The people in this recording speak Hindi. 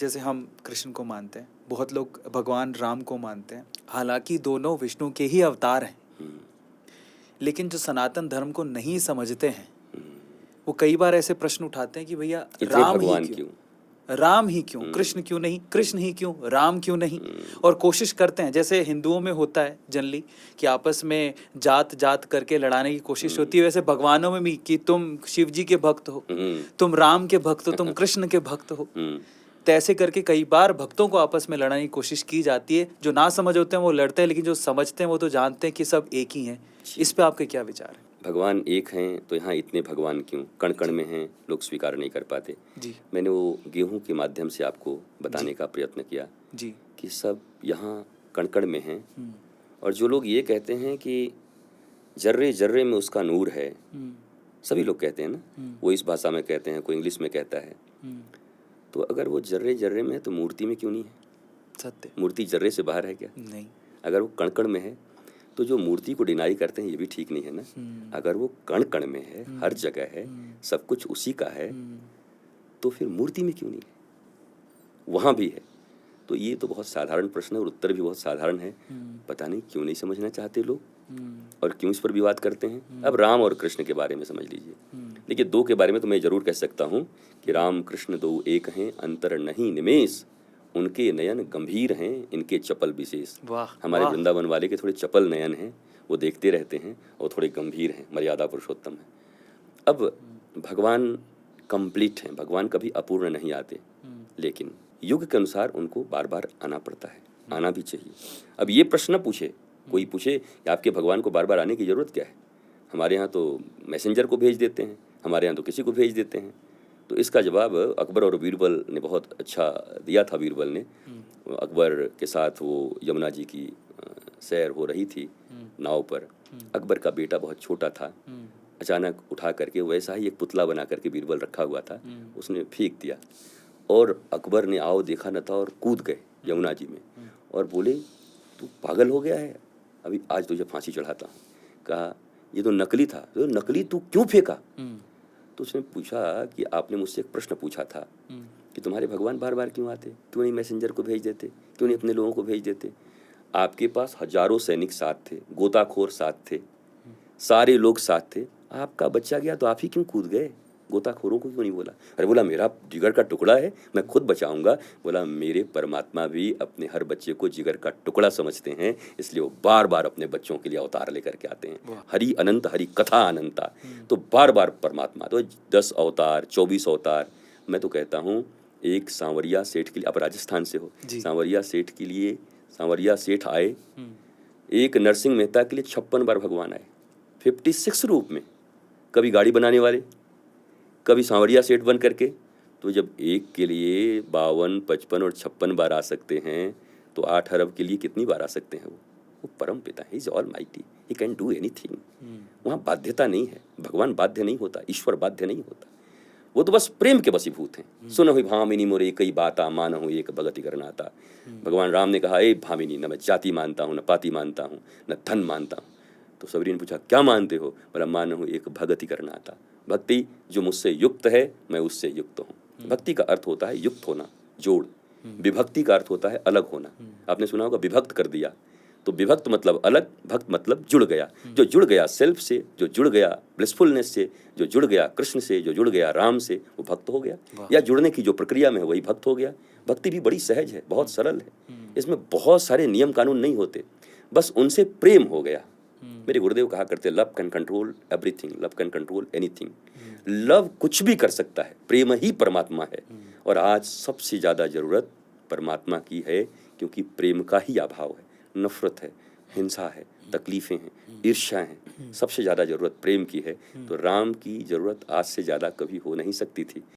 जैसे हम कृष्ण को मानते हैं, बहुत लोग भगवान राम को मानते हैं, हालांकि दोनों विष्णु के ही अवतार हैं, लेकिन जो सनातन धर्म को नहीं समझते हैं वो कई बार ऐसे प्रश्न उठाते हैं कि भैया राम ही क्यों, कृष्ण क्यों नहीं, कृष्ण ही क्यों, राम क्यों नहीं। और कोशिश करते हैं, जैसे हिंदुओं में होता है जनरली कि आपस में जात जात करके लड़ाने की कोशिश होती है, वैसे भगवानों में भी कि तुम शिव जी के भक्त हो, तुम राम के भक्त हो, तुम कृष्ण के भक्त हो। तो ऐसे करके कई बार भक्तों को आपस में लड़ाने की कोशिश की जाती है। जो ना समझ होते हैं वो लड़ते हैं, लेकिन जो समझते हैं वो तो जानते हैं कि सब एक ही हैं। इस पे आपके क्या विचार है? भगवान एक हैं तो यहाँ इतने भगवान क्यों? कण कण में हैं, लोग स्वीकार नहीं कर पाते जी। मैंने वो गेहूं के माध्यम से आपको बताने का प्रयत्न किया जी कि सब यहाँ कण कण में हैं। और जो लोग ये कहते हैं कि जर्रे जर्रे में उसका नूर है, सभी लोग कहते हैं ना, वो इस भाषा में कहते हैं, कोई इंग्लिश में कहता है। तो अगर वो जर्रे जर्रे में है तो मूर्ति में क्यों नहीं है? सत्य। मूर्ति जर्रे से बाहर है क्या? नहीं। अगर वो कण कण में है तो जो मूर्ति को डिनाई करते हैं ये भी ठीक नहीं है ना। अगर वो कण कण में है, हर जगह है, सब कुछ उसी का है, तो फिर मूर्ति में क्यों नहीं है? वहाँ भी है। तो ये तो बहुत साधारण प्रश्न है और उत्तर भी बहुत साधारण है। पता नहीं क्यों नहीं समझना चाहते लोग और क्यों इस पर विवाद करते हैं। अब राम और कृष्ण के बारे में समझ लीजिए। देखिए, दो के बारे में तो मैं जरूर कह सकता हूँ कि राम कृष्ण दो एक हैं, अंतर नहीं निमेष, उनके नयन गंभीर हैं, इनके चपल विशेष। हमारे वृंदावन वाले के थोड़े चपल नयन हैं, वो देखते रहते हैं और थोड़े गंभीर हैं, मर्यादा पुरुषोत्तम है। अब भगवान कंप्लीट हैं, भगवान कभी अपूर्ण नहीं आते, लेकिन युग के अनुसार उनको बार बार आना पड़ता है, आना भी चाहिए। अब ये प्रश्न पूछे, कोई पूछे कि आपके भगवान को बार बार आने की जरूरत क्या है? हमारे यहाँ तो मैसेंजर को भेज देते हैं, हमारे यहाँ तो किसी को भेज देते हैं। तो इसका जवाब अकबर और बीरबल ने बहुत अच्छा दिया था। बीरबल ने, अकबर के साथ वो यमुना जी की सैर हो रही थी नाव पर। अकबर का बेटा बहुत छोटा था, अचानक उठा करके वैसा ही एक पुतला बना करके बीरबल रखा हुआ था, उसने फेंक दिया और अकबर ने आओ देखा न था और कूद गए यमुना जी में और बोले तू पागल हो गया है, अभी आज तुझे फांसी चढ़ाता हूँ। कहा ये तो नकली था। तो नकली तू क्यों फेंका? तो उसने पूछा कि आपने मुझसे एक प्रश्न पूछा था कि तुम्हारे भगवान बार बार क्यों आते, क्यों नहीं मैसेंजर को भेज देते, क्यों नहीं अपने लोगों को भेज देते? आपके पास हजारों सैनिक साथ थे, गोताखोर साथ थे, सारे लोग साथ थे, आपका बच्चा गया तो आप ही क्यों कूद गए? गोताखोरों को क्यों नहीं बोला? अरे बोला मेरा जिगर का टुकड़ा है, मैं खुद बचाऊंगा। बोला मेरे परमात्मा भी अपने हर बच्चे को जिगर का टुकड़ा समझते हैं, इसलिए वो बार बार अपने बच्चों के लिए अवतार लेकर के आते हैं। हरि अनंत, हरि कथा अनंता। तो बार बार परमात्मा, तो 10 अवतार, 24 अवतार। मैं तो कहता हूँ एक सांवरिया सेठ के लिए, आप राजस्थान से हो, सांवरिया सेठ के लिए सांवरिया सेठ आए, एक नरसिंह मेहता के लिए 56 बार भगवान आए, 56 रूप में। कभी गाड़ी बनाने वाले, कभी सांवरिया सेठ बन करके। तो जब एक के लिए 52, 55 और 56 बार आ सकते हैं, तो 8 अरब के लिए कितनी बार आ सकते हैं? वो परम पिता है, is all mighty, he can do anything. वहाँ बाध्यता नहीं है, भगवान बाध्य नहीं होता, ईश्वर बाध्य नहीं होता, वो तो बस प्रेम के वशीभूत हैं। सुन हुई भामिनी मोरे कई बाता, मान हो एक भगति करनाता। भगवान राम ने कहा, ए भामिनी, न मैं जाति मानता हूँ, न पाति मानता हूँ, न धन मानता हूँ। तो सबरी ने पूछा क्या मानते हो? बोला मान हूँ एक भगति करनाता, भक्ति जो मुझसे युक्त है मैं उससे युक्त हूँ। भक्ति का अर्थ होता है युक्त होना, जोड़। विभक्ति का अर्थ होता है अलग होना। आपने सुना होगा विभक्त कर दिया, तो विभक्त मतलब अलग, भक्त मतलब जुड़ गया। जो जुड़ गया सेल्फ से, जो जुड़ गया ब्लिसफुलनेस से, जो जुड़ गया कृष्ण से, जो जुड़ गया राम से, वो भक्त हो गया। या जुड़ने की जो प्रक्रिया में है वही भक्त हो गया। भक्ति भी बड़ी सहज है, बहुत सरल है, इसमें बहुत सारे नियम कानून नहीं होते, बस उनसे प्रेम हो गया। मेरे गुरुदेव कहा करते, love can control everything, love can control anything. Love कुछ भी कर सकता है, प्रेम ही परमात्मा है। और आज सबसे ज्यादा जरूरत परमात्मा की है, क्योंकि प्रेम का ही अभाव है। नफरत है, हिंसा है, तकलीफें हैं, ईर्ष्या है, सबसे ज्यादा जरूरत प्रेम की है। तो राम की जरूरत आज से ज्यादा कभी हो नहीं सकती थी।